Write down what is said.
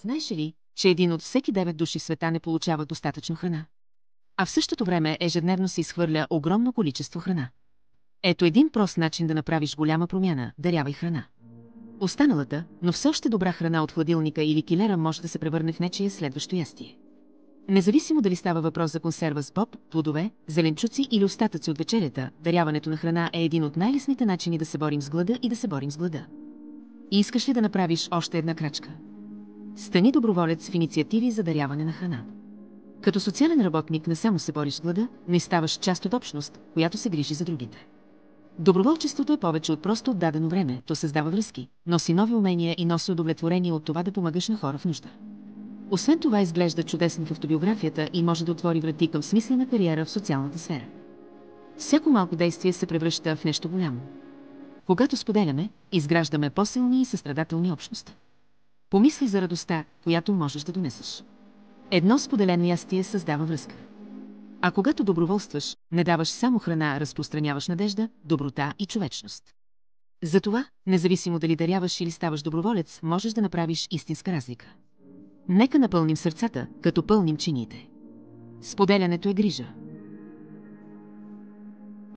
Знаеш ли, че един от всеки 9 души в света не получава достатъчно храна? А в същото време ежедневно се изхвърля огромно количество храна. Ето един прост начин да направиш голяма промяна – дарявай храна. Останалата, но все още добра храна от хладилника или килера може да се превърне в нечие следващо ястие. Независимо дали става въпрос за консерва с боб, плодове, зеленчуци или остатъци от вечерята, даряването на храна е един от най-лесните начини да се борим с глада и да се борим с глада. И искаш ли да направиш още една крачка? Стани доброволец в инициативи за даряване на храна. Като социален работник не само се бориш с глада, но и ставаш част от общност, която се грижи за другите. Доброволчеството е повече от просто отдадено време, то създава връзки, носи нови умения и носи удовлетворение от това да помагаш на хора в нужда. Освен това изглежда чудесно в автобиографията и може да отвори врати към смислена кариера в социалната сфера. Всяко малко действие се превръща в нещо голямо. Когато споделяме, изграждаме по-силни и състрадателни общности. Помисли за радостта, която можеш да донесеш. Едно споделено ястие създава връзка. А когато доброволстваш, не даваш само храна, а разпространяваш надежда, доброта и човечност. Затова, независимо дали даряваш или ставаш доброволец, можеш да направиш истинска разлика. Нека напълним сърцата, като пълним чиниите. Споделянето е грижа.